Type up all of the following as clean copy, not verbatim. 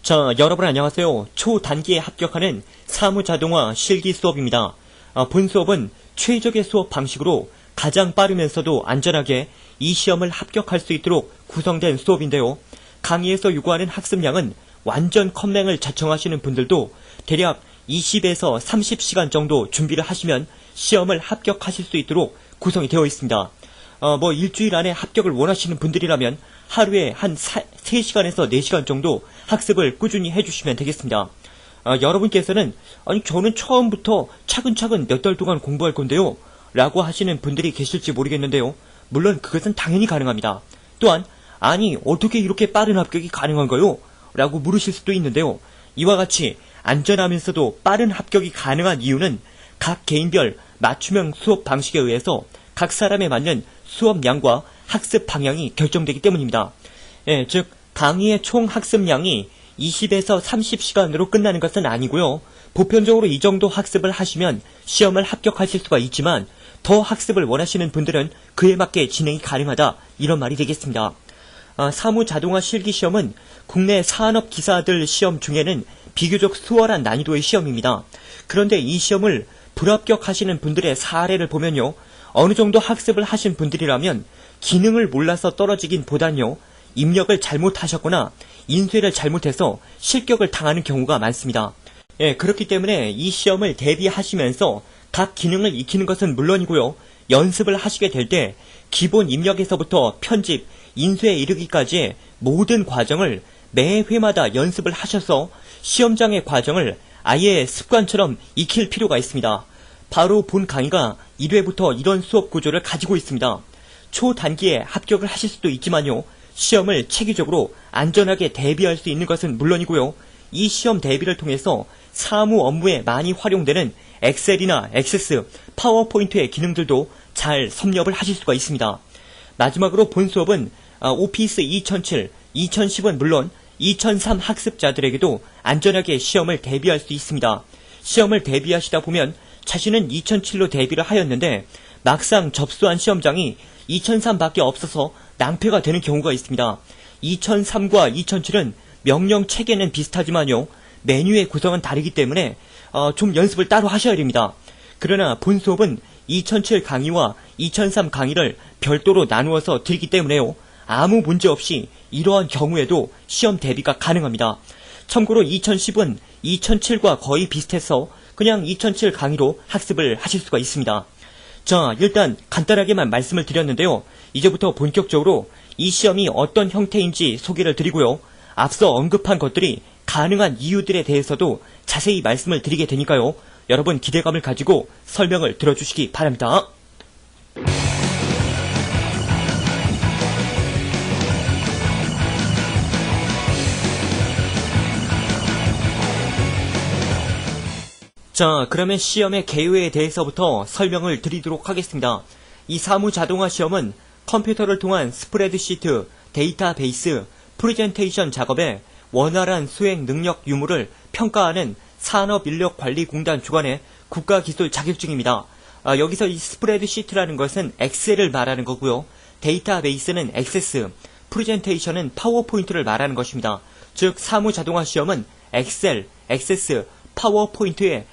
자, 여러분 안녕하세요. 초단기에 합격하는 사무자동화 실기 수업입니다. 본 수업은 최적의 수업 방식으로 가장 빠르면서도 안전하게 이 시험을 합격할 수 있도록 구성된 수업인데요. 강의에서 요구하는 학습량은 완전 컴맹을 자청하시는 분들도 대략 20에서 30시간 정도 준비를 하시면 시험을 합격하실 수 있도록 구성이 되어 있습니다. 일주일 안에 합격을 원하시는 분들이라면 하루에 한 3시간에서 4시간 정도 학습을 꾸준히 해주시면 되겠습니다. 여러분께서는 저는 처음부터 차근차근 몇 달 동안 공부할 건데요 라고 하시는 분들이 계실지 모르겠는데요. 물론 그것은 당연히 가능합니다. 또한 어떻게 이렇게 빠른 합격이 가능한가요? 라고 물으실 수도 있는데요. 이와 같이 안전하면서도 빠른 합격이 가능한 이유는 각 개인별 맞춤형 수업 방식에 의해서 각 사람에 맞는 수업량과 학습 방향이 결정되기 때문입니다. 즉 강의의 총 학습량이 20에서 30시간으로 끝나는 것은 아니고요. 보편적으로 이 정도 학습을 하시면 시험을 합격하실 수가 있지만 더 학습을 원하시는 분들은 그에 맞게 진행이 가능하다, 이런 말이 되겠습니다. 사무자동화 실기시험은 국내 산업기사들 시험 중에는 비교적 수월한 난이도의 시험입니다. 그런데 이 시험을 불합격하시는 분들의 사례를 보면요, 어느 정도 학습을 하신 분들이라면 기능을 몰라서 떨어지긴 보단요, 입력을 잘못하셨거나 인쇄를 잘못해서 실격을 당하는 경우가 많습니다. 그렇기 때문에 이 시험을 대비하시면서 각 기능을 익히는 것은 물론이고요, 연습을 하시게 될 때 기본 입력에서부터 편집, 인쇄에 이르기까지의 모든 과정을 매 회마다 연습을 하셔서 시험장의 과정을 아예 습관처럼 익힐 필요가 있습니다. 바로 본 강의가 1회부터 이런 수업 구조를 가지고 있습니다. 초단기에 합격을 하실 수도 있지만요, 시험을 체계적으로 안전하게 대비할 수 있는 것은 물론이고요, 이 시험 대비를 통해서 사무 업무에 많이 활용되는 엑셀이나 액세스, 파워포인트의 기능들도 잘 섭렵을 하실 수가 있습니다. 마지막으로 본 수업은 오피스 2007, 2010은 물론 2003 학습자들에게도 안전하게 시험을 대비할 수 있습니다. 시험을 대비하시다 보면 자신은 2007로 대비를 하였는데 막상 접수한 시험장이 2003밖에 없어서 낭패가 되는 경우가 있습니다. 2003과 2007은 명령 체계는 비슷하지만요, 메뉴의 구성은 다르기 때문에 좀 연습을 따로 하셔야 됩니다. 그러나 본 수업은 2007 강의와 2003 강의를 별도로 나누어서 드리기 때문에요, 아무 문제 없이 이러한 경우에도 시험 대비가 가능합니다. 참고로 2010은 2007과 거의 비슷해서 그냥 2007 강의로 학습을 하실 수가 있습니다. 자, 일단 간단하게만 말씀을 드렸는데요. 이제부터 본격적으로 이 시험이 어떤 형태인지 소개를 드리고요, 앞서 언급한 것들이 가능한 이유들에 대해서도 자세히 말씀을 드리게 되니까요, 여러분 기대감을 가지고 설명을 들어주시기 바랍니다. 자, 그러면 시험의 개요에 대해서부터 설명을 드리도록 하겠습니다. 이 사무자동화 시험은 컴퓨터를 통한 스프레드시트, 데이터베이스, 프레젠테이션 작업에 원활한 수행 능력 유무를 평가하는 산업인력관리공단 주관의 국가기술 자격증입니다. 여기서 이 스프레드시트라는 것은 엑셀을 말하는 거고요, 데이터베이스는 액세스, 프레젠테이션은 파워포인트를 말하는 것입니다. 즉 사무자동화 시험은 엑셀, 액세스, 파워포인트의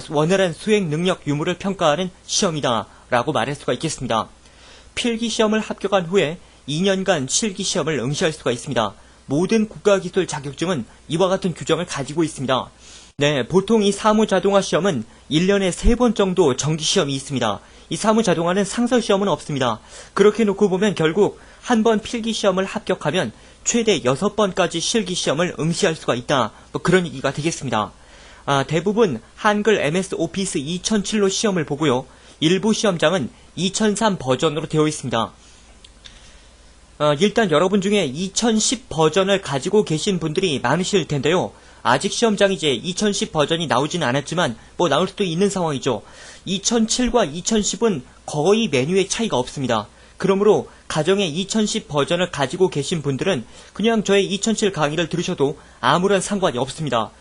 원활한 수행 능력 유무를 평가하는 시험이다 라고 말할 수가 있겠습니다. 필기시험을 합격한 후에 2년간 실기시험을 응시할 수가 있습니다. 모든 국가기술 자격증은 이와 같은 규정을 가지고 있습니다. 보통 이 사무자동화 시험은 1년에 3번 정도 정기시험이 있습니다. 이 사무자동화는 상설시험은 없습니다. 그렇게 놓고 보면 결국 한 번 필기시험을 합격하면 최대 6번까지 실기시험을 응시할 수가 있다, 그런 얘기가 되겠습니다. 대부분 한글 MS 오피스 2007로 시험을 보고요, 일부 시험장은 2003 버전으로 되어 있습니다. 일단 여러분 중에 2010 버전을 가지고 계신 분들이 많으실 텐데요. 아직 시험장이 이제 2010 버전이 나오지는 않았지만 나올 수도 있는 상황이죠. 2007과 2010은 거의 메뉴의 차이가 없습니다. 그러므로 가정에 2010 버전을 가지고 계신 분들은 그냥 저의 2007 강의를 들으셔도 아무런 상관이 없습니다.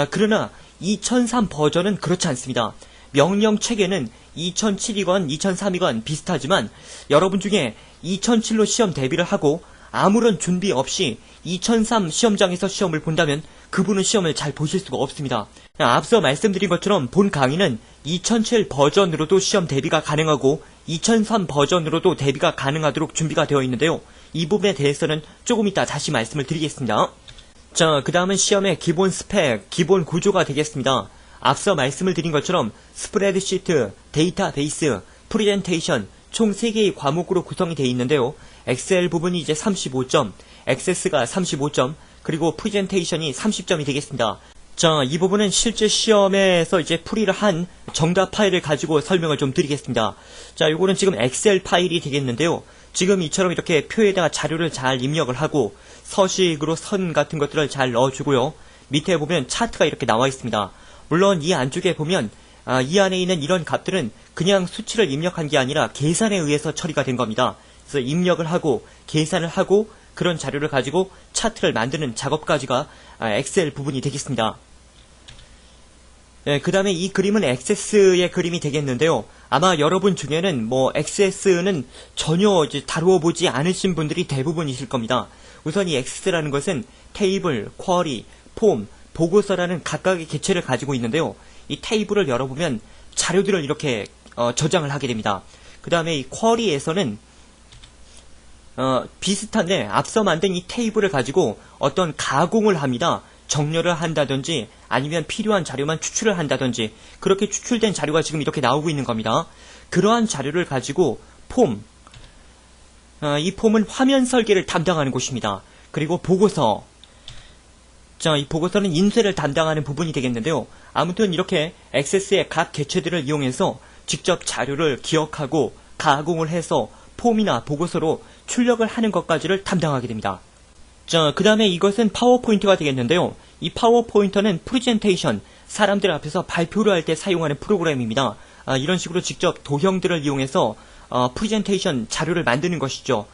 그러나 2003 버전은 그렇지 않습니다. 명령 체계는 2007이건 2003이건 비슷하지만 여러분 중에 2007로 시험 대비를 하고 아무런 준비 없이 2003 시험장에서 시험을 본다면 그분은 시험을 잘 보실 수가 없습니다. 앞서 말씀드린 것처럼 본 강의는 2007 버전으로도 시험 대비가 가능하고 2003 버전으로도 대비가 가능하도록 준비가 되어 있는데요. 이 부분에 대해서는 조금 이따 다시 말씀을 드리겠습니다. 자, 그 다음은 시험의 기본 스펙, 기본 구조가 되겠습니다. 앞서 말씀을 드린 것처럼 스프레드시트, 데이터베이스, 프레젠테이션 총 3개의 과목으로 구성이 되어 있는데요. 엑셀 부분이 이제 35점, 액세스가 35점, 그리고 프레젠테이션이 30점이 되겠습니다. 자, 이 부분은 실제 시험에서 이제 풀이를 한 정답 파일을 가지고 설명을 좀 드리겠습니다. 자, 요거는 지금 엑셀 파일이 되겠는데요. 지금 이처럼 이렇게 표에다가 자료를 잘 입력을 하고 서식으로 선 같은 것들을 잘 넣어주고요. 밑에 보면 차트가 이렇게 나와 있습니다. 물론 이 안쪽에 보면 이 안에 있는 이런 값들은 그냥 수치를 입력한 게 아니라 계산에 의해서 처리가 된 겁니다. 그래서 입력을 하고 계산을 하고 그런 자료를 가지고 차트를 만드는 작업까지가 엑셀 부분이 되겠습니다. 그 다음에 이 그림은 액세스의 그림이 되겠는데요. 아마 여러분 중에는 액세스는 전혀 이제 다루어 보지 않으신 분들이 대부분이실 겁니다. 우선 이 액세스라는 것은 테이블, 쿼리, 폼, 보고서라는 각각의 개체를 가지고 있는데요. 이 테이블을 열어보면 자료들을 이렇게 저장을 하게 됩니다. 그 다음에 이 쿼리에서는 비슷한데 앞서 만든 이 테이블을 가지고 어떤 가공을 합니다. 정렬을 한다든지 아니면 필요한 자료만 추출을 한다든지 그렇게 추출된 자료가 지금 이렇게 나오고 있는 겁니다. 그러한 자료를 가지고 폼, 이 폼은 화면 설계를 담당하는 곳입니다. 그리고 보고서, 자, 이 보고서는 인쇄를 담당하는 부분이 되겠는데요. 아무튼 이렇게 액세스의 각 개체들을 이용해서 직접 자료를 기억하고 가공을 해서 폼이나 보고서로 출력을 하는 것까지를 담당하게 됩니다. 자, 그 다음에 이것은 파워포인트가 되겠는데요. 이 파워포인터는 프레젠테이션, 사람들 앞에서 발표를 할 때 사용하는 프로그램입니다. 이런 식으로 직접 도형들을 이용해서 프레젠테이션 자료를 만드는 것이죠.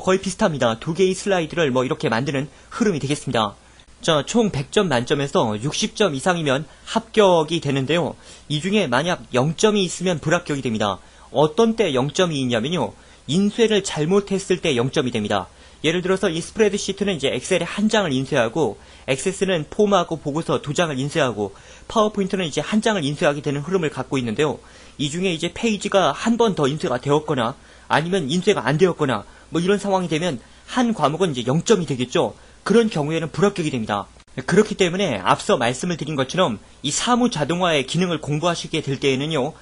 거의 비슷합니다. 2개의 슬라이드를 이렇게 만드는 흐름이 되겠습니다. 자, 총 100점 만점에서 60점 이상이면 합격이 되는데요. 이 중에 만약 0점이 있으면 불합격이 됩니다. 어떤 때 0점이 있냐면요. 인쇄를 잘못했을 때 0점이 됩니다. 예를 들어서 이 스프레드시트는 이제 엑셀에 한 장을 인쇄하고 액세스는 폼하고 보고서 2장을 인쇄하고 파워포인트는 이제 한 장을 인쇄하게 되는 흐름을 갖고 있는데요. 이 중에 이제 페이지가 한 번 더 인쇄가 되었거나 아니면 인쇄가 안 되었거나 이런 상황이 되면 한 과목은 이제 0점이 되겠죠. 그런 경우에는 불합격이 됩니다. 그렇기 때문에 앞서 말씀을 드린 것처럼 이 사무 자동화의 기능을 공부하시게 될 때에는요.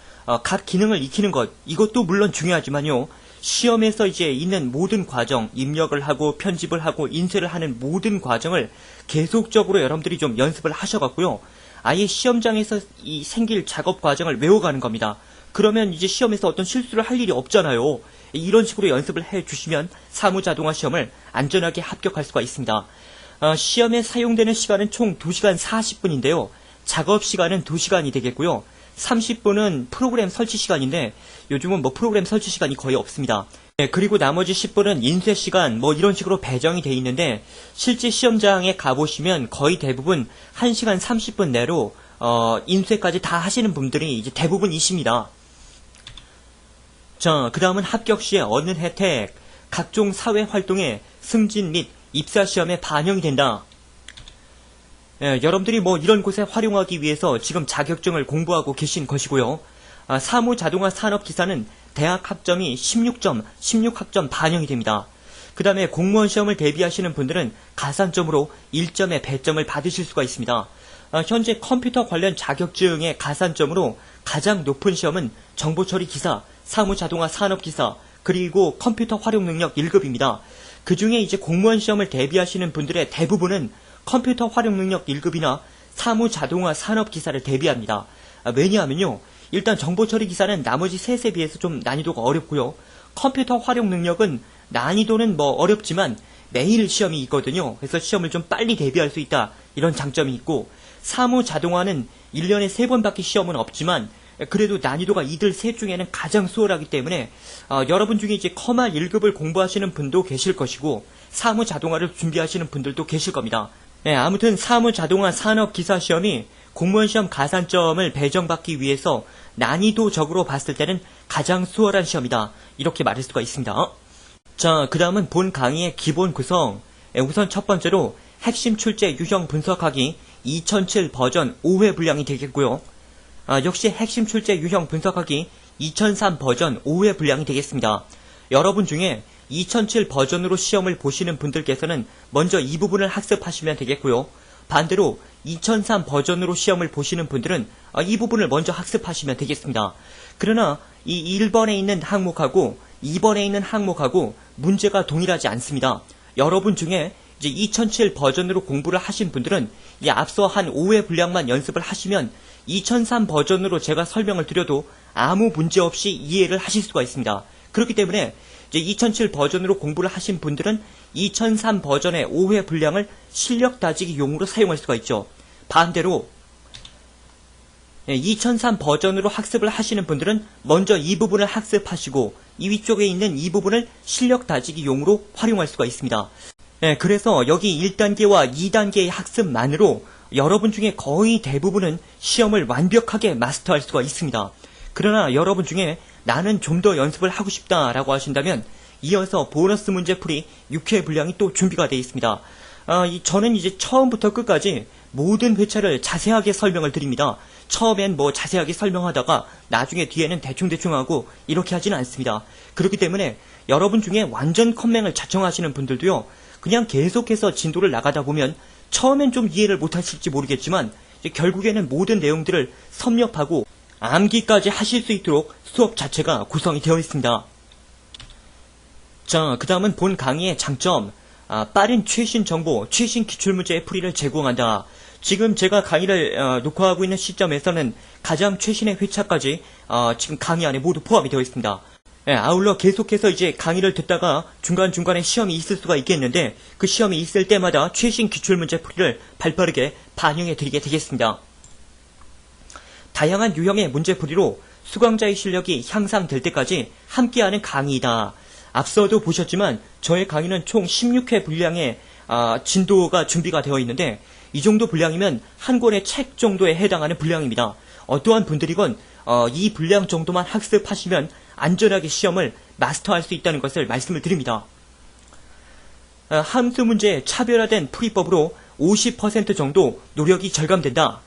각 기능을 익히는 것, 이것도 물론 중요하지만요. 시험에서 이제 있는 모든 과정, 입력을 하고 편집을 하고 인쇄를 하는 모든 과정을 계속적으로 여러분들이 좀 연습을 하셔갖고요. 아예 시험장에서 이 생길 작업 과정을 외워가는 겁니다. 그러면 이제 시험에서 어떤 실수를 할 일이 없잖아요. 이런 식으로 연습을 해주시면 사무자동화 시험을 안전하게 합격할 수가 있습니다. 시험에 사용되는 시간은 총 2시간 40분인데요. 작업 시간은 2시간이 되겠고요. 30분은 프로그램 설치 시간인데 요즘은 프로그램 설치 시간이 거의 없습니다. 그리고 나머지 10분은 인쇄 시간 이런 식으로 배정이 돼 있는데 실제 시험장에 가보시면 거의 대부분 1시간 30분 내로 인쇄까지 다 하시는 분들이 이제 대부분이십니다. 자, 그 다음은 합격 시에 얻는 혜택, 각종 사회 활동의 승진 및 입사 시험에 반영이 된다. 여러분들이 이런 곳에 활용하기 위해서 지금 자격증을 공부하고 계신 것이고요. 사무자동화 산업기사는 대학 학점이 16점, 16학점 반영이 됩니다. 그 다음에 공무원 시험을 대비하시는 분들은 가산점으로 1점의 배점을 받으실 수가 있습니다. 현재 컴퓨터 관련 자격증의 가산점으로 가장 높은 시험은 정보처리 기사, 사무자동화 산업기사, 그리고 컴퓨터 활용 능력 1급입니다. 그 중에 이제 공무원 시험을 대비하시는 분들의 대부분은 컴퓨터 활용 능력 1급이나 사무자동화 산업기사를 대비합니다. 왜냐하면요. 일단 정보처리 기사는 나머지 셋에 비해서 좀 난이도가 어렵고요. 컴퓨터 활용 능력은 난이도는 어렵지만 매일 시험이 있거든요. 그래서 시험을 좀 빨리 대비할 수 있다. 이런 장점이 있고 사무자동화는 1년에 3번밖에 시험은 없지만 그래도 난이도가 이들 셋 중에는 가장 수월하기 때문에 여러분 중에 이제 컴활 1급을 공부하시는 분도 계실 것이고 사무자동화를 준비하시는 분들도 계실 겁니다. 아무튼 사무자동화 산업기사 시험이 공무원 시험 가산점을 배정받기 위해서 난이도적으로 봤을 때는 가장 수월한 시험이다. 이렇게 말할 수가 있습니다. 자, 그 다음은 본 강의의 기본 구성. 우선 첫 번째로 핵심 출제 유형 분석하기 2007 버전 5회 분량이 되겠고요. 역시 핵심 출제 유형 분석하기 2003 버전 5회 분량이 되겠습니다. 여러분 중에 2007 버전으로 시험을 보시는 분들께서는 먼저 이 부분을 학습하시면 되겠고요. 반대로 2003 버전으로 시험을 보시는 분들은 이 부분을 먼저 학습하시면 되겠습니다. 그러나 이 1번에 있는 항목하고 2번에 있는 항목하고 문제가 동일하지 않습니다. 여러분 중에 이제 2007 버전으로 공부를 하신 분들은 이 앞서 한 5회 분량만 연습을 하시면 2003 버전으로 제가 설명을 드려도 아무 문제 없이 이해를 하실 수가 있습니다. 그렇기 때문에 이제 2007 버전으로 공부를 하신 분들은 2003 버전의 5회 분량을 실력 다지기 용으로 사용할 수가 있죠. 반대로 2003 버전으로 학습을 하시는 분들은 먼저 이 부분을 학습하시고 이 위쪽에 있는 이 부분을 실력 다지기 용으로 활용할 수가 있습니다. 그래서 여기 1단계와 2단계의 학습만으로 여러분 중에 거의 대부분은 시험을 완벽하게 마스터할 수가 있습니다. 그러나 여러분 중에 나는 좀 더 연습을 하고 싶다라고 하신다면 이어서 보너스 문제풀이 6회 분량이 또 준비가 되어 있습니다. 저는 이제 처음부터 끝까지 모든 회차를 자세하게 설명을 드립니다. 처음엔 뭐 자세하게 설명하다가 나중에 뒤에는 대충대충 하고 이렇게 하지는 않습니다. 그렇기 때문에 여러분 중에 완전 컴맹을 자청하시는 분들도요, 그냥 계속해서 진도를 나가다 보면 처음엔 좀 이해를 못하실지 모르겠지만 결국에는 모든 내용들을 섭렵하고 암기까지 하실 수 있도록 수업 자체가 구성이 되어 있습니다. 자, 그 다음은 본 강의의 장점. 빠른 최신 정보, 최신 기출문제의 풀이를 제공한다. 지금 제가 강의를 녹화하고 있는 시점에서는 가장 최신의 회차까지 지금 강의 안에 모두 포함이 되어 있습니다. 아울러 계속해서 이제 강의를 듣다가 중간중간에 시험이 있을 수가 있겠는데 그 시험이 있을 때마다 최신 기출문제 풀이를 발빠르게 반영해 드리게 되겠습니다. 다양한 유형의 문제풀이로 수강자의 실력이 향상될 때까지 함께하는 강의이다. 앞서도 보셨지만 저의 강의는 총 16회 분량의 진도가 준비가 되어 있는데 이 정도 분량이면 한 권의 책 정도에 해당하는 분량입니다. 어떠한 분들이건 이 분량 정도만 학습하시면 안전하게 시험을 마스터할 수 있다는 것을 말씀을 드립니다. 함수 문제의 차별화된 풀이법으로 50% 정도 노력이 절감된다.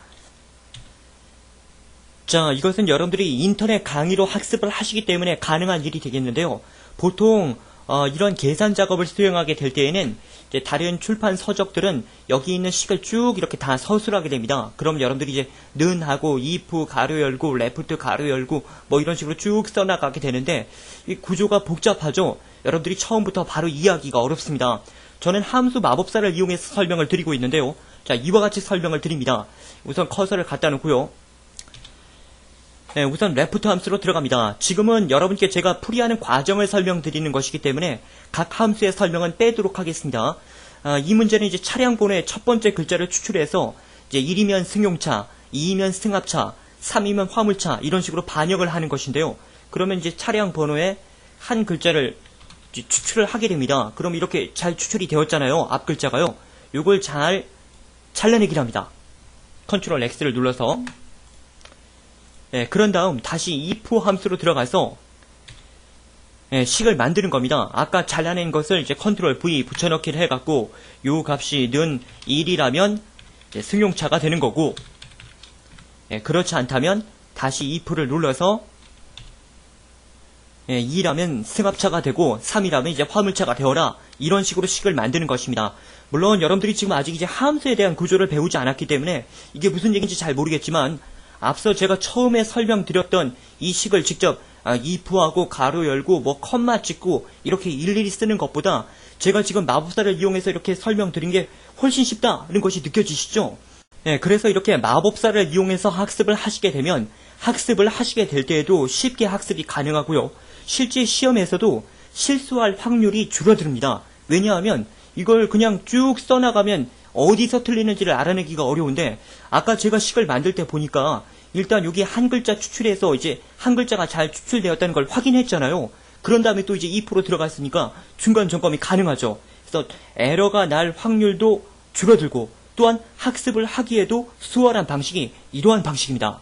자, 이것은 여러분들이 인터넷 강의로 학습을 하시기 때문에 가능한 일이 되겠는데요. 보통 이런 계산 작업을 수행하게 될 때에는 이제 다른 출판 서적들은 여기 있는 식을 쭉 이렇게 다 서술하게 됩니다. 그럼 여러분들이 이제 는하고 if 가로 열고 left 가로 열고 뭐 이런 식으로 쭉 써나가게 되는데 이 구조가 복잡하죠. 여러분들이 처음부터 바로 이해하기가 어렵습니다. 저는 함수 마법사를 이용해서 설명을 드리고 있는데요. 자, 이와 같이 설명을 드립니다. 우선 커서를 갖다 놓고요. 우선 레프트 함수로 들어갑니다. 지금은 여러분께 제가 풀이하는 과정을 설명드리는 것이기 때문에 각 함수의 설명은 빼도록 하겠습니다. 이 문제는 이제 차량 번호의 첫 번째 글자를 추출해서 이제 1이면 승용차, 2이면 승합차, 3이면 화물차 이런 식으로 반역을 하는 것인데요. 그러면 이제 차량 번호의 한 글자를 이제 추출을 하게 됩니다. 그럼 이렇게 잘 추출이 되었잖아요. 앞 글자가요. 이걸 잘 잘라내기를 합니다. 컨트롤 X를 눌러서 그런 다음 다시 if 함수로 들어가서 식을 만드는 겁니다. 아까 잘라낸 것을 이제 컨트롤 V 붙여넣기를 해갖고 요 값이 는 1이라면 승용차가 되는 거고 그렇지 않다면 다시 if를 눌러서 2라면 승합차가 되고 3이라면 이제 화물차가 되어라. 이런 식으로 식을 만드는 것입니다. 물론 여러분들이 지금 아직 이제 함수에 대한 구조를 배우지 않았기 때문에 이게 무슨 얘기인지 잘 모르겠지만 앞서 제가 처음에 설명드렸던 이 식을 직접 if하고 가로 열고 뭐 컴마 찍고 이렇게 일일이 쓰는 것보다 제가 지금 마법사를 이용해서 이렇게 설명드린 게 훨씬 쉽다는 것이 느껴지시죠? 그래서 이렇게 마법사를 이용해서 학습을 하시게 되면 학습을 하시게 될 때에도 쉽게 학습이 가능하고요. 실제 시험에서도 실수할 확률이 줄어듭니다. 왜냐하면 이걸 그냥 쭉 써나가면 어디서 틀리는지를 알아내기가 어려운데 아까 제가 식을 만들 때 보니까 일단 여기 한 글자 추출해서 이제 한 글자가 잘 추출되었다는 걸 확인했잖아요. 그런 다음에 또 이제 2% 들어갔으니까 중간 점검이 가능하죠. 그래서 에러가 날 확률도 줄어들고 또한 학습을 하기에도 수월한 방식이 이러한 방식입니다.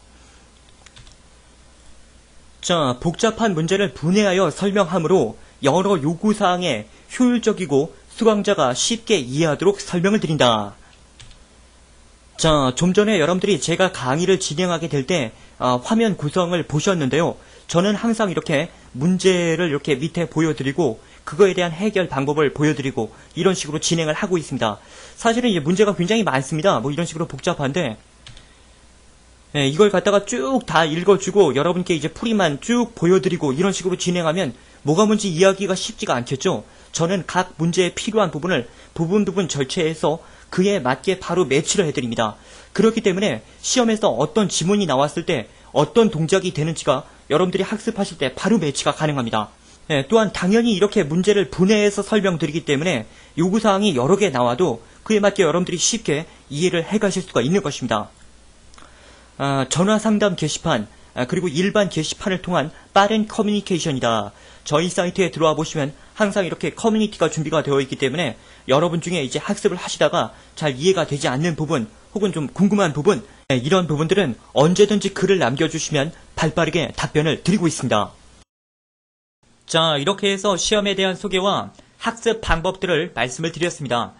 자, 복잡한 문제를 분해하여 설명하므로 여러 요구사항에 효율적이고 수강자가 쉽게 이해하도록 설명을 드린다. 자, 좀 전에 여러분들이 제가 강의를 진행하게 될 때 화면 구성을 보셨는데요. 저는 항상 이렇게 문제를 이렇게 밑에 보여드리고 그거에 대한 해결 방법을 보여드리고 이런 식으로 진행을 하고 있습니다. 사실은 이제 문제가 굉장히 많습니다. 뭐 이런 식으로 복잡한데 이걸 갖다가 쭉 다 읽어주고 여러분께 이제 풀이만 쭉 보여드리고 이런 식으로 진행하면 뭐가 뭔지 이해하기가 쉽지가 않겠죠. 저는 각 문제에 필요한 부분을 부분 절체해서 그에 맞게 바로 매치를 해드립니다. 그렇기 때문에 시험에서 어떤 지문이 나왔을 때 어떤 동작이 되는지가 여러분들이 학습하실 때 바로 매치가 가능합니다. 또한 당연히 이렇게 문제를 분해해서 설명드리기 때문에 요구사항이 여러 개 나와도 그에 맞게 여러분들이 쉽게 이해를 해가실 수가 있는 것입니다. 전화상담 게시판 그리고 일반 게시판을 통한 빠른 커뮤니케이션이다. 저희 사이트에 들어와 보시면 항상 이렇게 커뮤니티가 준비가 되어 있기 때문에 여러분 중에 이제 학습을 하시다가 잘 이해가 되지 않는 부분 혹은 좀 궁금한 부분 이런 부분들은 언제든지 글을 남겨주시면 발빠르게 답변을 드리고 있습니다. 자, 이렇게 해서 시험에 대한 소개와 학습 방법들을 말씀을 드렸습니다.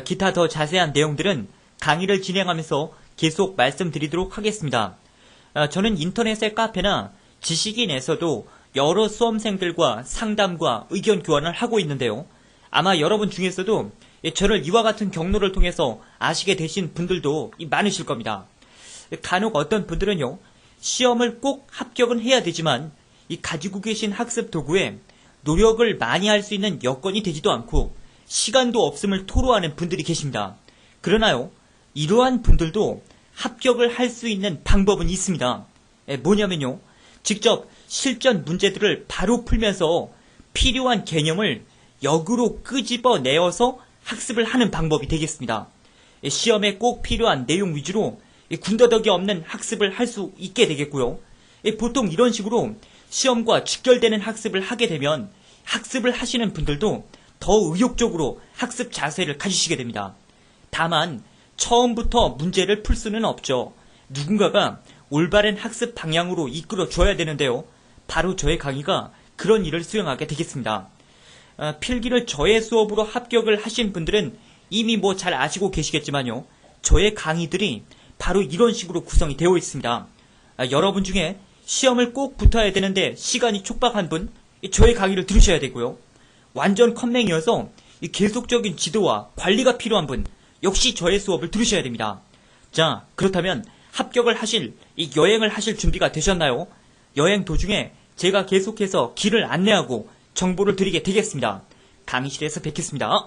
기타 더 자세한 내용들은 강의를 진행하면서 계속 말씀드리도록 하겠습니다. 저는 인터넷의 카페나 지식인에서도 여러 수험생들과 상담과 의견 교환을 하고 있는데요. 아마 여러분 중에서도 저를 이와 같은 경로를 통해서 아시게 되신 분들도 많으실 겁니다. 간혹 어떤 분들은요, 시험을 꼭 합격은 해야 되지만 이 가지고 계신 학습 도구에 노력을 많이 할 수 있는 여건이 되지도 않고 시간도 없음을 토로하는 분들이 계십니다. 그러나요, 이러한 분들도 합격을 할 수 있는 방법은 있습니다. 뭐냐면요, 직접 실전 문제들을 바로 풀면서 필요한 개념을 역으로 끄집어 내어서 학습을 하는 방법이 되겠습니다. 시험에 꼭 필요한 내용 위주로 군더더기 없는 학습을 할 수 있게 되겠고요. 보통 이런 식으로 시험과 직결되는 학습을 하게 되면 학습을 하시는 분들도 더 의욕적으로 학습 자세를 가지시게 됩니다. 다만 처음부터 문제를 풀 수는 없죠. 누군가가 올바른 학습 방향으로 이끌어 줘야 되는데요. 바로 저의 강의가 그런 일을 수행하게 되겠습니다. 필기를 저의 수업으로 합격을 하신 분들은 이미 뭐 잘 아시고 계시겠지만요. 저의 강의들이 바로 이런 식으로 구성이 되어 있습니다. 여러분 중에 시험을 꼭 붙어야 되는데 시간이 촉박한 분, 저의 강의를 들으셔야 되고요. 완전 컴맹이어서 계속적인 지도와 관리가 필요한 분, 역시 저의 수업을 들으셔야 됩니다. 자, 그렇다면 합격을 하실, 이 여행을 하실 준비가 되셨나요? 여행 도중에 제가 계속해서 길을 안내하고 정보를 드리게 되겠습니다. 강의실에서 뵙겠습니다.